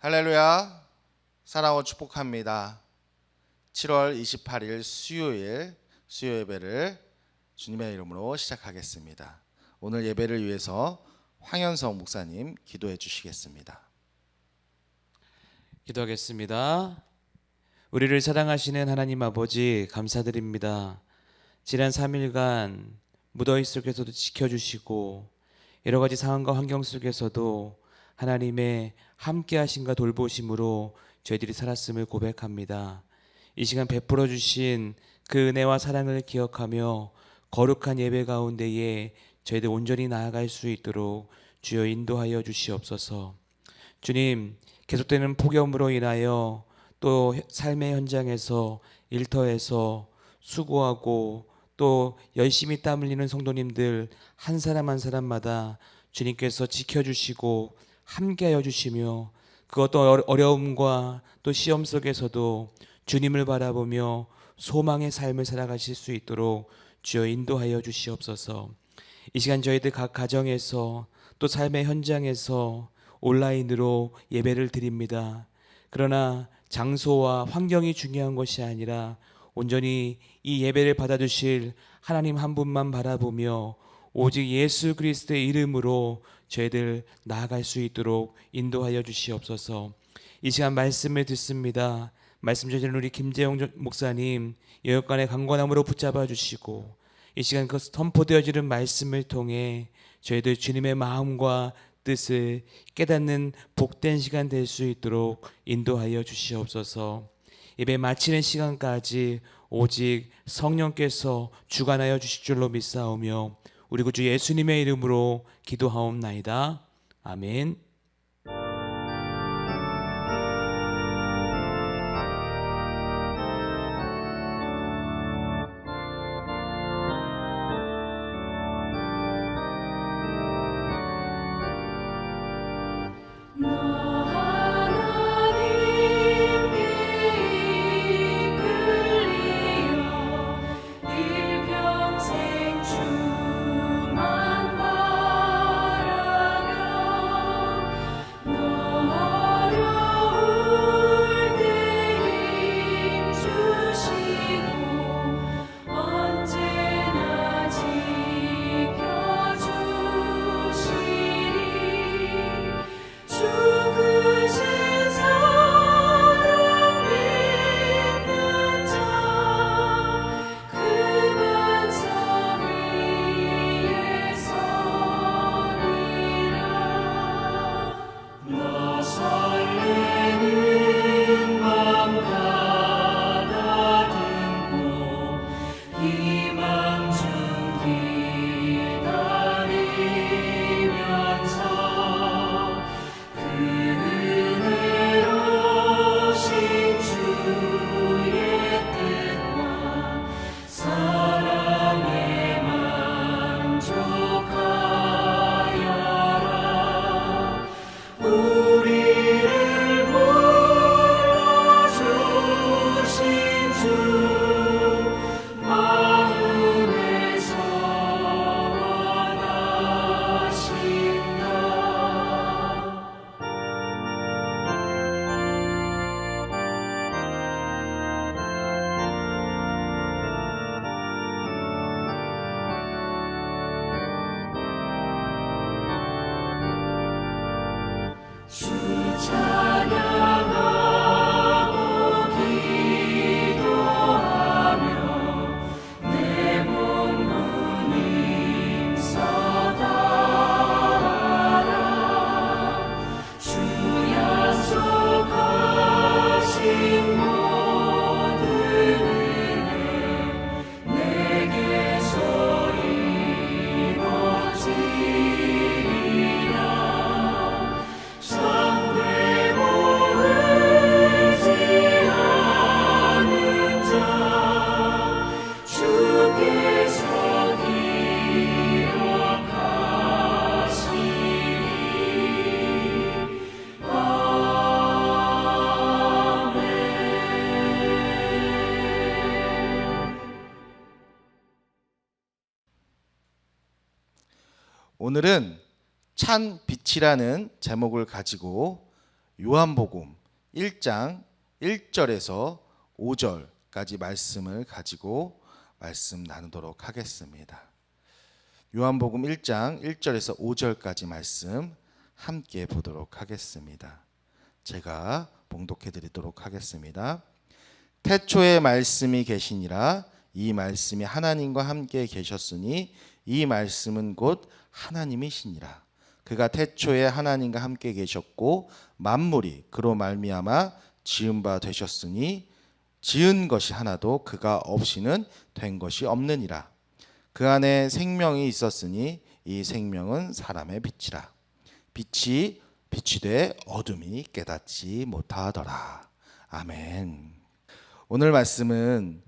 할렐루야. 사랑하고 축복합니다. 7월 28일 수요일 수요 예배를 주님의 이름으로 시작하겠습니다. 오늘 예배를 위해서 황현성 목사님 기도해 주시겠습니다. 기도하겠습니다. 우리를 사랑하시는 하나님 아버지 감사드립니다. 지난 3일간 무더위 속에서도 지켜주시고 여러 가지 상황과 환경 속에서도 하나님의 함께 하심과 돌보심으로 저희들이 살았음을 고백합니다. 이 시간 베풀어 주신 그 은혜와 사랑을 기억하며 거룩한 예배 가운데에 저희들 온전히 나아갈 수 있도록 주여 인도하여 주시옵소서. 주님, 계속되는 폭염으로 인하여 또 삶의 현장에서 일터에서 수고하고 또 열심히 땀 흘리는 성도님들 한 사람 한 사람마다 주님께서 지켜주시고 함께하여 주시며 그것도 어려움과 또 시험 속에서도 주님을 바라보며 소망의 삶을 살아가실 수 있도록 주여 인도하여 주시옵소서. 이 시간 저희들 각 가정에서 또 삶의 현장에서 온라인으로 예배를 드립니다. 그러나 장소와 환경이 중요한 것이 아니라 온전히 이 예배를 받아주실 하나님 한 분만 바라보며 오직 예수 그리스도의 이름으로 저희들 나아갈 수 있도록 인도하여 주시옵소서. 이 시간 말씀을 듣습니다. 말씀 전하는 우리 김재용 목사님 여역간의 강건함으로 붙잡아 주시고 이 시간 그 선포되어지는 말씀을 통해 저희들 주님의 마음과 뜻을 깨닫는 복된 시간 될 수 있도록 인도하여 주시옵소서. 예배 마치는 시간까지 오직 성령께서 주관하여 주실 줄로 믿사오며 우리 구주 예수님의 이름으로 기도하옵나이다. 아멘. 일평생 주만 바라며 오늘은 찬 빛이라는 제목을 가지고 요한복음 1장 1절에서 5절까지 말씀을 가지고 말씀 나누도록 하겠습니다. 요한복음 1장 1절에서 5절까지 말씀 함께 보도록 하겠습니다. 제가 봉독해 드리도록 하겠습니다. 태초에 말씀이 계시니라. 이 말씀이 하나님과 함께 계셨으니 이 말씀은 곧 하나님이시니라. 그가 태초에 하나님과 함께 계셨고 만물이 그로 말미암아 지은 바 되셨으니 지은 것이 하나도 그가 없이는 된 것이 없느니라. 그 안에 생명이 있었으니 이 생명은 사람의 빛이라. 빛이 돼 어둠이 깨닫지 못하더라. 아멘. 오늘 말씀은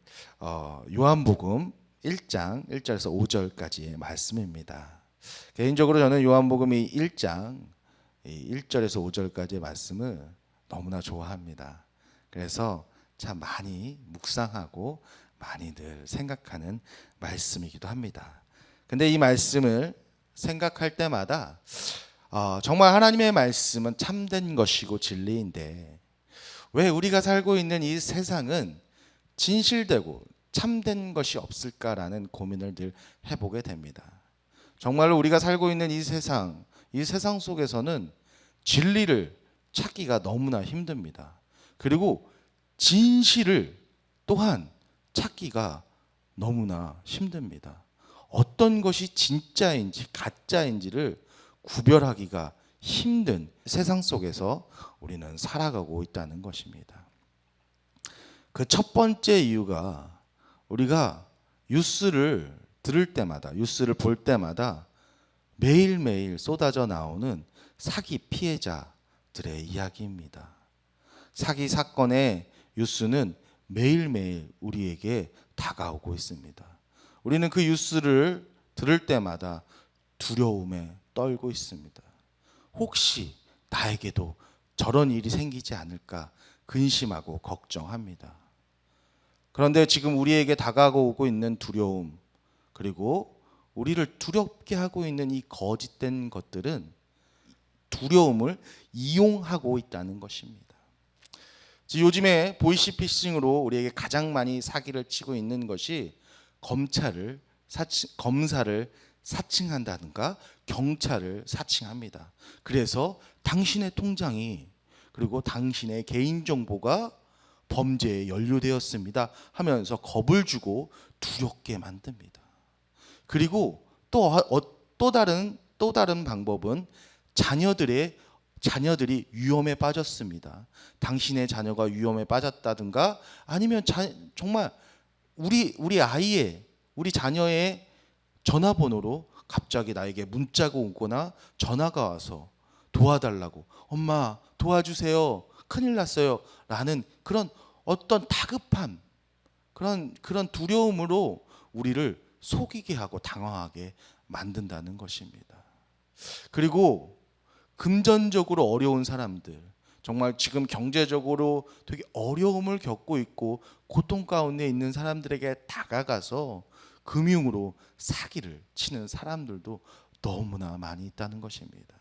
요한복음 1장 1절에서 5절까지의 말씀입니다. 개인적으로 저는 요한복음 1장 1절에서 5절까지의 말씀을 너무나 좋아합니다. 그래서 참 많이 묵상하고 많이 늘 생각하는 말씀이기도 합니다. 근데 이 말씀을 생각할 때마다 정말 하나님의 말씀은 참된 것이고 진리인데 왜 우리가 살고 있는 이 세상은 진실되고 참된 것이 없을까라는 고민을 늘 해보게 됩니다. 정말로 우리가 살고 있는 이 세상 속에서는 진리를 찾기가 너무나 힘듭니다. 그리고 진실을 또한 찾기가 너무나 힘듭니다. 어떤 것이 진짜인지 가짜인지를 구별하기가 힘든 세상 속에서 우리는 살아가고 있다는 것입니다. 그 첫 번째 이유가 우리가 뉴스를 들을 때마다, 뉴스를 볼 때마다 매일매일 쏟아져 나오는 사기 피해자들의 이야기입니다. 사기 사건의 뉴스는 매일매일 우리에게 다가오고 있습니다. 우리는 그 뉴스를 들을 때마다 두려움에 떨고 있습니다. 혹시 나에게도 저런 일이 생기지 않을까 근심하고 걱정합니다. 그런데 지금 우리에게 다가오고 있는 두려움, 그리고 우리를 두렵게 하고 있는 이 거짓된 것들은 두려움을 이용하고 있다는 것입니다. 요즘에 보이시피싱으로 우리에게 가장 많이 사기를 치고 있는 것이 검사를 사칭한다든가 경찰을 사칭합니다. 그래서 당신의 통장이 그리고 당신의 개인정보가 범죄에 연루되었습니다 하면서 겁을 주고 두렵게 만듭니다. 그리고 또 다른 방법은 자녀들이 위험에 빠졌습니다. 당신의 자녀가 위험에 빠졌다든가 아니면 정말 우리 자녀의 전화번호로 갑자기 나에게 문자가 오거나 전화가 와서 도와달라고, 엄마 도와주세요, 큰일 났어요 라는 그런 어떤 다급함, 그런 두려움으로 우리를 속이게 하고 당황하게 만든다는 것입니다. 그리고 금전적으로 어려운 사람들, 정말 지금 경제적으로 되게 어려움을 겪고 있고 고통 가운데 있는 사람들에게 다가가서 금융으로 사기를 치는 사람들도 너무나 많이 있다는 것입니다.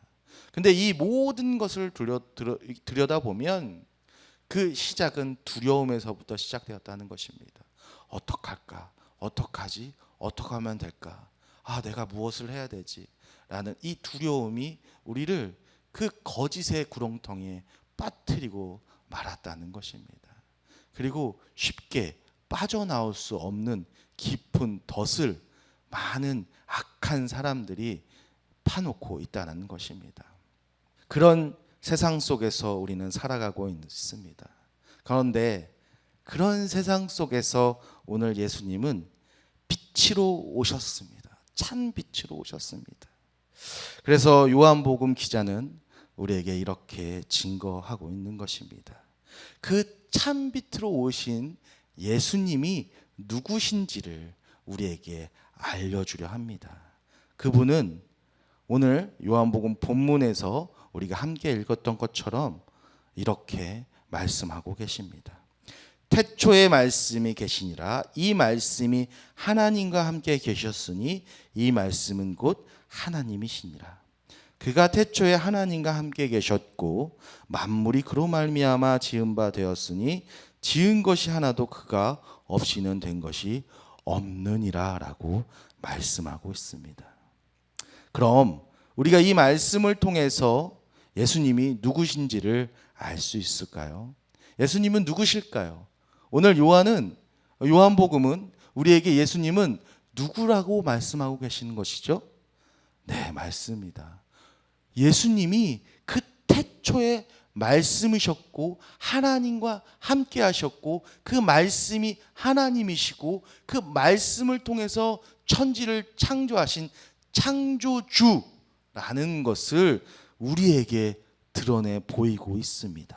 근데 이 모든 것을 들여다보면 그 시작은 두려움에서부터 시작되었다는 것입니다. 어떡할까? 어떡하지? 어떻게 하면 될까? 내가 무엇을 해야 되지? 라는 이 두려움이 우리를 그 거짓의 구렁텅이에 빠뜨리고 말았다는 것입니다. 그리고 쉽게 빠져나올 수 없는 깊은 덫을 많은 악한 사람들이 파놓고 있다는 것입니다. 그런 세상 속에서 우리는 살아가고 있습니다. 그런데 그런 세상 속에서 오늘 예수님은 빛으로 오셨습니다. 찬 빛으로 오셨습니다. 그래서 요한복음 기자는 우리에게 이렇게 증거하고 있는 것입니다. 그 찬 빛으로 오신 예수님이 누구신지를 우리에게 알려주려 합니다. 그분은 오늘 요한복음 본문에서 우리가 함께 읽었던 것처럼 이렇게 말씀하고 계십니다. 태초에 말씀이 계시니라. 이 말씀이 하나님과 함께 계셨으니 이 말씀은 곧 하나님이시니라. 그가 태초에 하나님과 함께 계셨고 만물이 그로 말미암아 지은 바 되었으니 지은 것이 하나도 그가 없이는 된 것이 없느니라 라고 말씀하고 있습니다. 그럼 우리가 이 말씀을 통해서 예수님이 누구신지를 알 수 있을까요? 예수님은 누구실까요? 오늘 요한복음은 우리에게 예수님은 누구라고 말씀하고 계시는 것이죠? 네, 맞습니다. 예수님이 그 태초에 말씀이셨고 하나님과 함께 하셨고 그 말씀이 하나님이시고 그 말씀을 통해서 천지를 창조하신 창조주라는 것을 우리에게 드러내 보이고 있습니다.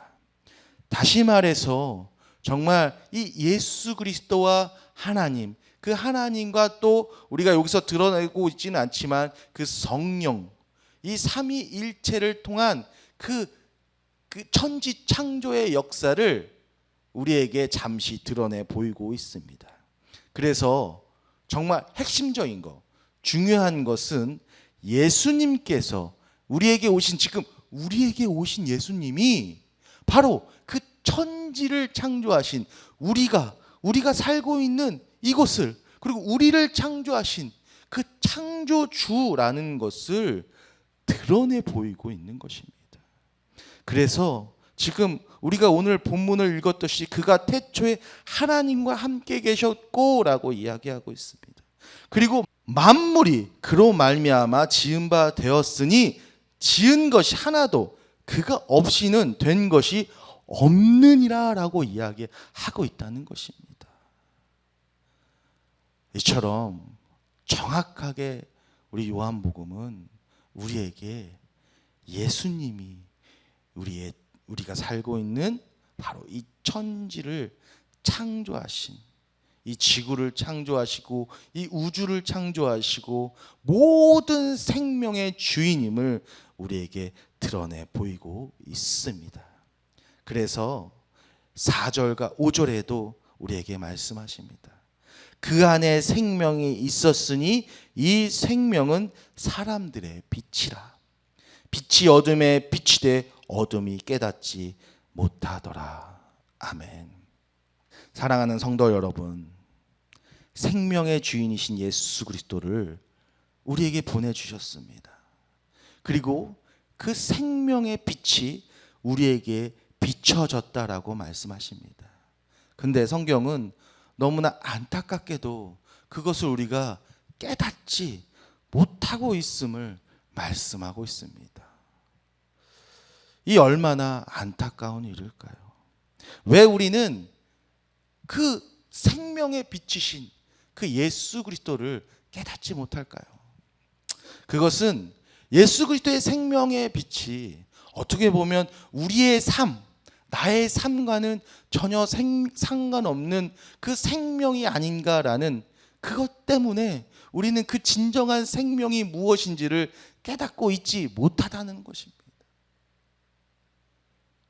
다시 말해서 정말 이 예수 그리스도와 하나님, 그 하나님과 또 우리가 여기서 드러내고 있지는 않지만 그 성령, 이 삼위일체를 통한 그 천지 창조의 역사를 우리에게 잠시 드러내 보이고 있습니다. 그래서 정말 핵심적인 거, 중요한 것은 예수님께서 우리에게 오신 예수님이 바로 그 천지를 창조하신 우리가 살고 있는 이곳을, 그리고 우리를 창조하신 그 창조주라는 것을 드러내 보이고 있는 것입니다. 그래서 지금 우리가 오늘 본문을 읽었듯이 그가 태초에 하나님과 함께 계셨고 라고 이야기하고 있습니다. 그리고 만물이 그로 말미암아 지은 바 되었으니 지은 것이 하나도 그가 없이는 된 것이 없느니라 라고 이야기하고 있다는 것입니다. 이처럼 정확하게 우리 요한복음은 우리에게 예수님이 우리가 살고 있는 바로 이 천지를 창조하신, 이 지구를 창조하시고 이 우주를 창조하시고 모든 생명의 주인임을 우리에게 드러내 보이고 있습니다. 그래서 4절과 5절에도 우리에게 말씀하십니다. 그 안에 생명이 있었으니 이 생명은 사람들의 빛이라. 빛이 어둠에 비치되 어둠이 깨닫지 못하더라. 아멘. 사랑하는 성도 여러분, 생명의 주인이신 예수 그리스도를 우리에게 보내주셨습니다. 그리고 그 생명의 빛이 우리에게 비춰졌다라고 말씀하십니다. 근데 성경은 너무나 안타깝게도 그것을 우리가 깨닫지 못하고 있음을 말씀하고 있습니다. 이 얼마나 안타까운 일일까요? 왜 우리는 그 생명의 빛이신 그 예수 그리스도를 깨닫지 못할까요? 그것은 예수 그리스도의 생명의 빛이 어떻게 보면 우리의 삶, 나의 삶과는 전혀 상관없는 그 생명이 아닌가라는 그것 때문에 우리는 그 진정한 생명이 무엇인지를 깨닫고 있지 못하다는 것입니다.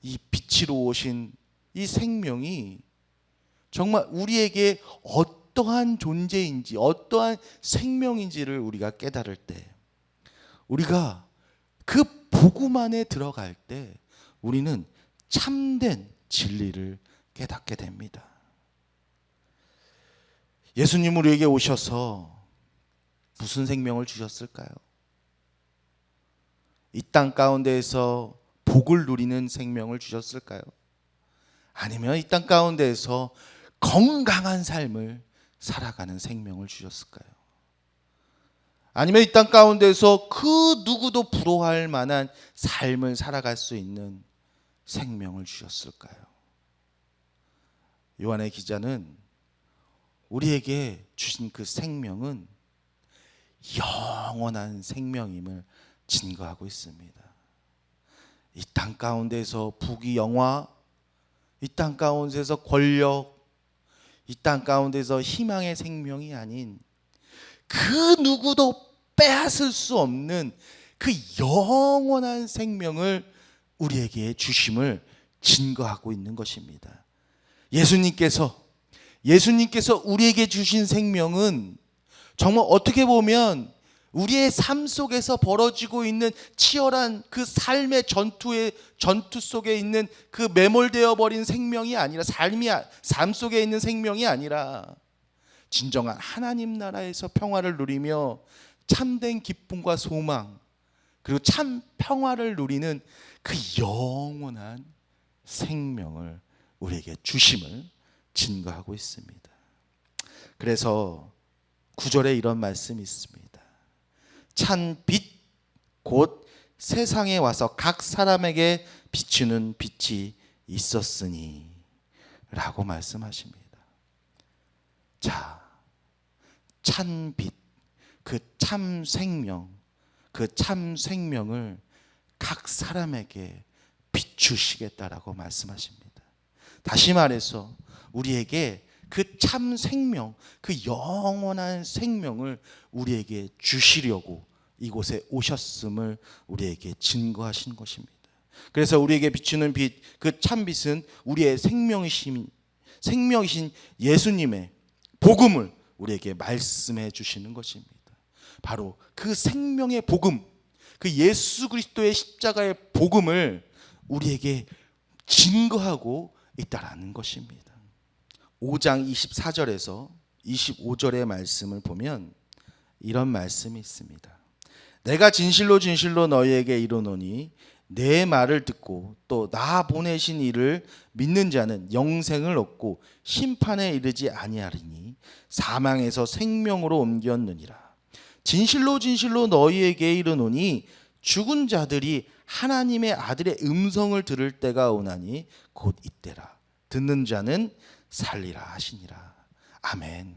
이 빛으로 오신 이 생명이 정말 우리에게 어떠한 존재인지, 어떠한 생명인지를 우리가 깨달을 때, 우리가 그 복음 안에 들어갈 때 우리는 참된 진리를 깨닫게 됩니다. 예수님 우리에게 오셔서 무슨 생명을 주셨을까요? 이 땅 가운데에서 복을 누리는 생명을 주셨을까요? 아니면 이 땅 가운데에서 건강한 삶을 살아가는 생명을 주셨을까요? 아니면 이 땅 가운데서 그 누구도 부러워할 만한 삶을 살아갈 수 있는 생명을 주셨을까요? 요한의 기자는 우리에게 주신 그 생명은 영원한 생명임을 증거하고 있습니다. 이 땅 가운데서 부귀 영화, 이 땅 가운데서 권력, 이 땅 가운데서 희망의 생명이 아닌 그 누구도 빼앗을 수 없는 그 영원한 생명을 우리에게 주심을 증거하고 있는 것입니다. 예수님께서 우리에게 주신 생명은 정말 어떻게 보면 우리의 삶 속에서 벌어지고 있는 치열한 그 삶의 전투 속에 있는 그 매몰되어 버린 생명이 아니라 삶 속에 있는 생명이 아니라 진정한 하나님 나라에서 평화를 누리며 참된 기쁨과 소망 그리고 참 평화를 누리는 그 영원한 생명을 우리에게 주심을 증거하고 있습니다. 그래서 9절에 이런 말씀이 있습니다. 찬 빛 곧 세상에 와서 각 사람에게 비추는 빛이 있었으니 라고 말씀하십니다. 자, 찬 빛, 그 참 생명, 그 참 생명을 각 사람에게 비추시겠다라고 말씀하십니다. 다시 말해서 우리에게 그 참 생명, 그 영원한 생명을 우리에게 주시려고 이곳에 오셨음을 우리에게 증거하신 것입니다. 그래서 우리에게 비추는 빛, 그 참 빛은 우리의 생명이신 예수님의 복음을 우리에게 말씀해 주시는 것입니다. 바로 그 생명의 복음, 그 예수 그리스도의 십자가의 복음을 우리에게 증거하고 있다라는 것입니다. 5장 24절에서 25절의 말씀을 보면 이런 말씀이 있습니다. 내가 진실로 진실로 너희에게 이르노니 내 말을 듣고 또 나 보내신 이를 믿는 자는 영생을 얻고 심판에 이르지 아니하리니 사망에서 생명으로 옮겼느니라. 진실로 진실로 너희에게 이르노니 죽은 자들이 하나님의 아들의 음성을 들을 때가 오나니 곧 이때라. 듣는 자는 살리라 하시니라. 아멘.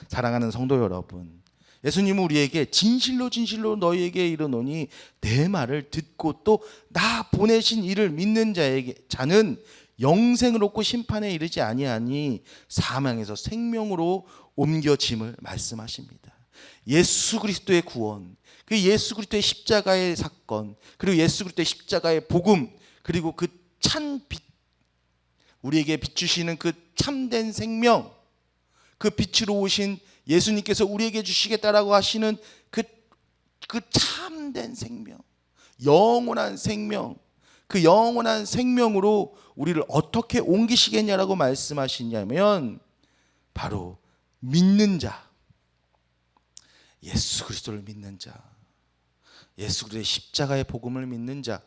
사랑하는 성도 여러분, 예수님은 우리에게 진실로 진실로 너희에게 이르노니 내 말을 듣고 또 나 보내신 이를 믿는 자는 영생을 얻고 심판에 이르지 아니하니 사망에서 생명으로 옮겨짐을 말씀하십니다. 예수 그리스도의 구원, 그 예수 그리스도의 십자가의 사건, 그리고 예수 그리스도의 십자가의 복음, 그리고 그 찬 빛, 우리에게 비추시는 그 참된 생명, 그 빛으로 오신 예수님께서 우리에게 주시겠다라고 하시는 그 참된 생명, 영원한 생명, 그 영원한 생명으로 우리를 어떻게 옮기시겠냐라고 말씀하시냐면 바로 믿는 자, 예수 그리스도를 믿는 자, 예수 그리스도의 십자가의 복음을 믿는 자,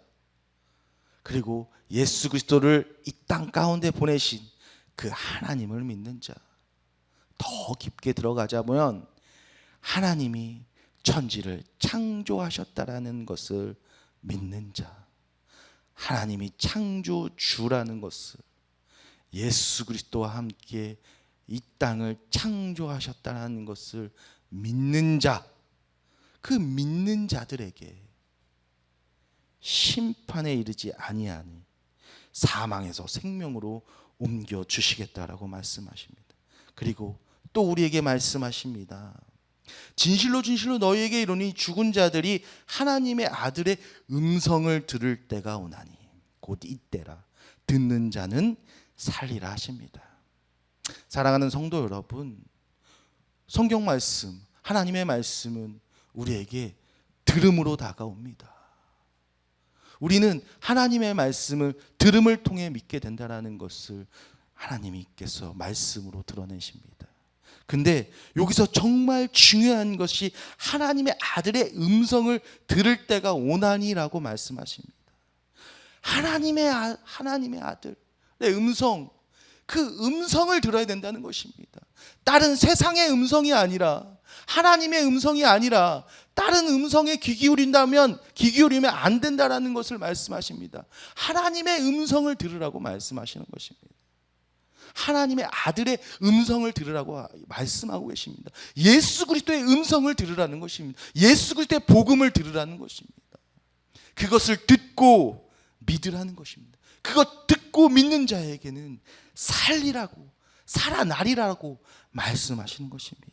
그리고 예수 그리스도를 이 땅 가운데 보내신 그 하나님을 믿는 자. 더 깊게 들어가자면 하나님이 천지를 창조하셨다라는 것을 믿는 자, 하나님이 창조주라는 것을, 예수 그리스도와 함께 이 땅을 창조하셨다는 것을 믿는 자, 그 믿는 자들에게 심판에 이르지 아니하니 사망에서 생명으로 옮겨 주시겠다라고 말씀하십니다. 그리고 또 우리에게 말씀하십니다. 진실로 진실로 너희에게 이르노니 죽은 자들이 하나님의 아들의 음성을 들을 때가 오나니 곧 이때라. 듣는 자는 살리라 하십니다. 사랑하는 성도 여러분, 성경 말씀, 하나님의 말씀은 우리에게 들음으로 다가옵니다. 우리는 하나님의 말씀을 들음을 통해 믿게 된다는 것을 하나님께서 말씀으로 드러내십니다. 근데 여기서 정말 중요한 것이 하나님의 아들의 음성을 들을 때가 오나니라고 말씀하십니다. 하나님의 아들의 음성, 그 음성을 들어야 된다는 것입니다. 다른 세상의 음성이 아니라, 하나님의 음성이 아니라 다른 음성에 귀 기울이면 안 된다라는 것을 말씀하십니다. 하나님의 음성을 들으라고 말씀하시는 것입니다. 하나님의 아들의 음성을 들으라고 말씀하고 계십니다. 예수 그리스도의 음성을 들으라는 것입니다. 예수 그리스도의 복음을 들으라는 것입니다. 그것을 듣고 믿으라는 것입니다. 그것 듣고 믿는 자에게는 살아나리라고 말씀하시는 것입니다.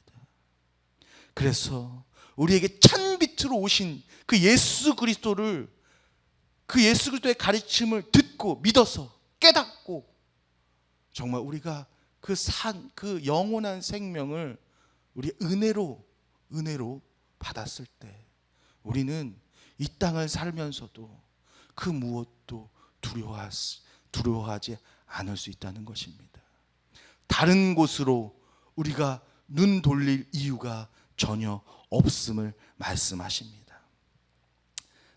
그래서 우리에게 찬빛으로 오신 그 예수 그리스도의 가르침을 듣고 믿어서 깨닫고 정말 우리가 그 영원한 생명을 우리 은혜로 받았을 때 우리는 이 땅을 살면서도 그 무엇도 두려워하지 않을 수 있다는 것입니다. 다른 곳으로 우리가 눈 돌릴 이유가 전혀 없음을 말씀하십니다.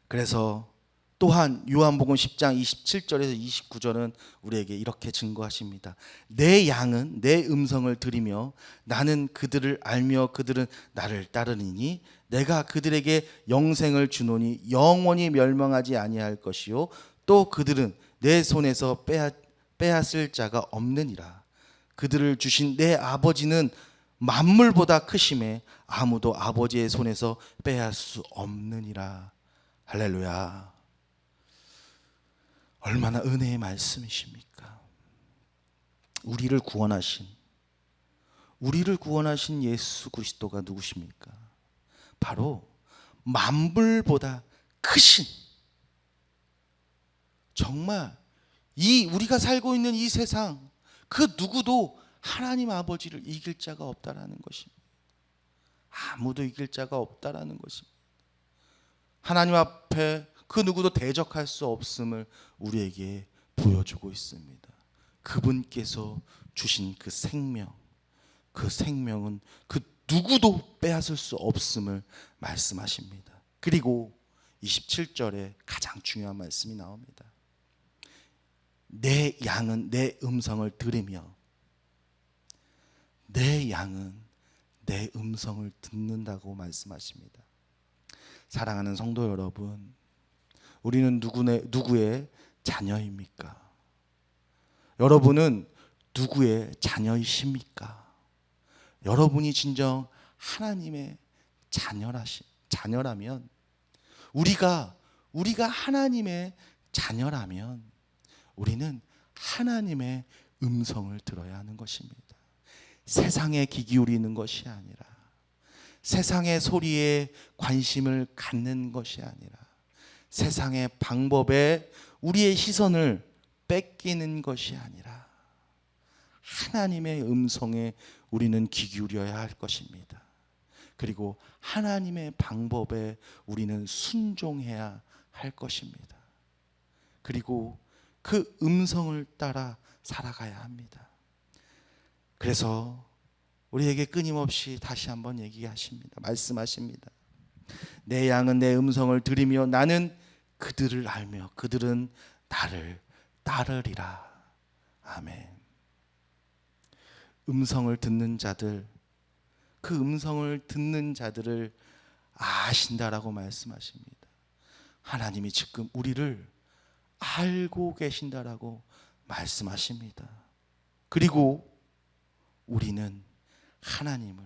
그래서 또한 요한복음 10장 27절에서 29절은 우리에게 이렇게 증거하십니다. 내 양은 내 음성을 들으며 나는 그들을 알며 그들은 나를 따르리니 내가 그들에게 영생을 주노니 영원히 멸망하지 아니할 것이요 또 그들은 내 손에서 빼앗을 자가 없느니라. 그들을 주신 내 아버지는 만물보다 크심에 아무도 아버지의 손에서 빼앗을 수 없느니라. 할렐루야. 얼마나 은혜의 말씀이십니까? 우리를 구원하신 예수 그리스도가 누구십니까? 바로 만물보다 크신, 정말 우리가 살고 있는 이 세상 그 누구도 하나님 아버지를 이길 자가 없다라는 것입니다. 아무도 이길 자가 없다라는 것입니다. 하나님 앞에 그 누구도 대적할 수 없음을 우리에게 보여주고 있습니다. 그분께서 주신 그 생명은 그 누구도 빼앗을 수 없음을 말씀하십니다. 그리고 27절에 가장 중요한 말씀이 나옵니다. 내 양은 내 음성을 들으며, 내 양은 내 음성을 듣는다고 말씀하십니다. 사랑하는 성도 여러분, 우리는 누구의 자녀입니까? 여러분은 누구의 자녀이십니까? 여러분이 진정 하나님의 자녀라면, 우리가 하나님의 자녀라면 우리는 하나님의 음성을 들어야 하는 것입니다. 세상에 귀 기울이는 것이 아니라, 세상의 소리에 관심을 갖는 것이 아니라, 세상의 방법에 우리의 시선을 뺏기는 것이 아니라 하나님의 음성에 우리는 귀 기울여야 할 것입니다. 그리고 하나님의 방법에 우리는 순종해야 할 것입니다. 그리고 그 음성을 따라 살아가야 합니다. 그래서 우리에게 끊임없이 다시 한번 얘기하십니다. 말씀하십니다. 내 양은 내 음성을 들으며 나는 그들을 알며 그들은 나를 따르리라. 아멘. 음성을 듣는 자들, 그 음성을 듣는 자들을 아신다라고 말씀하십니다. 하나님이 지금 우리를 알고 계신다라고 말씀하십니다. 그리고 우리는 하나님을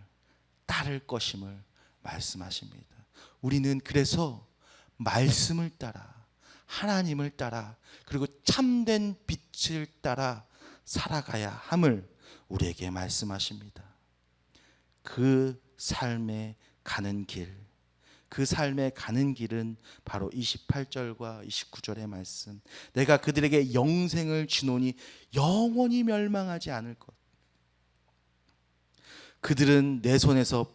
따를 것임을 말씀하십니다. 우리는 그래서 말씀을 따라, 하나님을 따라, 그리고 참된 빛을 따라 살아가야 함을 우리에게 말씀하십니다. 그 삶에 가는 길, 그 삶에 가는 길은 바로 28절과 29절의 말씀. 내가 그들에게 영생을 주노니 영원히 멸망하지 않을 것. 그들은 내 손에서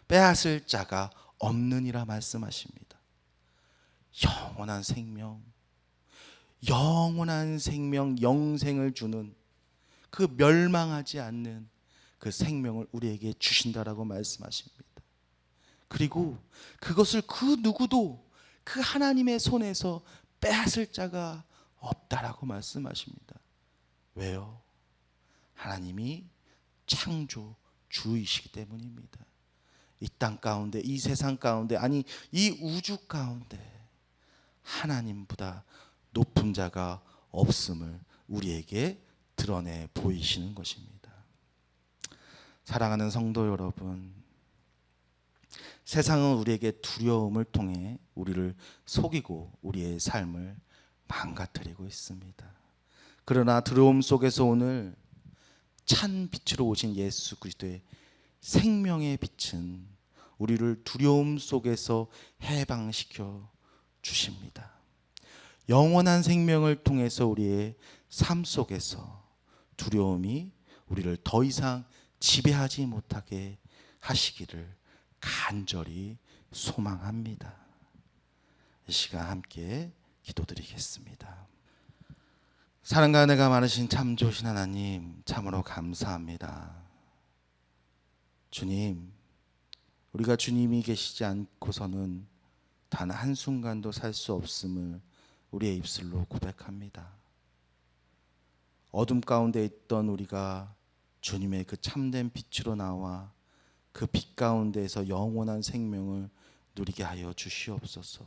빼앗을 자가 없느니라 말씀하십니다. 영원한 생명, 영생을 주는 그 멸망하지 않는 그 생명을 우리에게 주신다라고 말씀하십니다. 그리고 그것을 그 누구도 그 하나님의 손에서 빼앗을 자가 없다라고 말씀하십니다. 왜요? 하나님이 창조주이시기 때문입니다. 이 땅 가운데, 이 세상 가운데, 아니 이 우주 가운데 하나님보다 높은 자가 없음을 우리에게 드러내 보이시는 것입니다. 사랑하는 성도 여러분, 세상은 우리에게 두려움을 통해 우리를 속이고 우리의 삶을 망가뜨리고 있습니다. 그러나 두려움 속에서 오늘 찬 빛으로 오신 예수 그리스도의 생명의 빛은 우리를 두려움 속에서 해방시켜 주십니다. 영원한 생명을 통해서 우리의 삶 속에서 두려움이 우리를 더 이상 지배하지 못하게 하시기를 간절히 소망합니다. 이 시간 함께 기도드리겠습니다. 사랑과 은혜가 많으신 참 좋으신 하나님, 참으로 감사합니다. 주님, 우리가 주님이 계시지 않고서는 단 한순간도 살 수 없음을 우리의 입술로 고백합니다. 어둠 가운데 있던 우리가 주님의 그 참된 빛으로 나와 그 빛 가운데에서 영원한 생명을 누리게 하여 주시옵소서.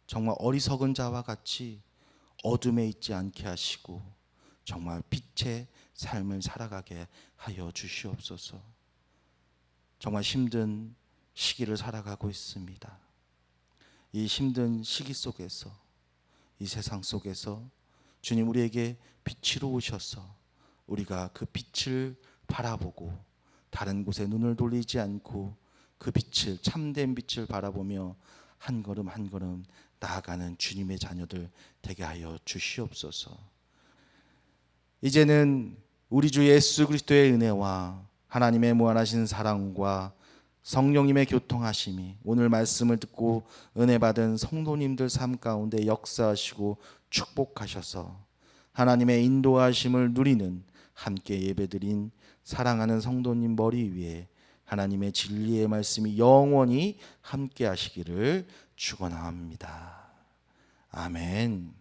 정말 어리석은 자와 같이 어둠에 있지 않게 하시고 정말 빛의 삶을 살아가게 하여 주시옵소서. 정말 힘든 시기를 살아가고 있습니다. 이 힘든 시기 속에서, 이 세상 속에서 주님 우리에게 빛으로 오셔서 우리가 그 빛을 바라보고 다른 곳에 눈을 돌리지 않고 그 빛을, 참된 빛을 바라보며 한 걸음 한 걸음 나아가는 주님의 자녀들 되게 하여 주시옵소서. 이제는 우리 주 예수 그리스도의 은혜와 하나님의 무한하신 사랑과 성령님의 교통하심이 오늘 말씀을 듣고 은혜 받은 성도님들 삶 가운데 역사하시고 축복하셔서 하나님의 인도하심을 누리는 함께 예배드린 사랑하는 성도님 머리 위에 하나님의 진리의 말씀이 영원히 함께 하시기를 축원합니다. 아멘.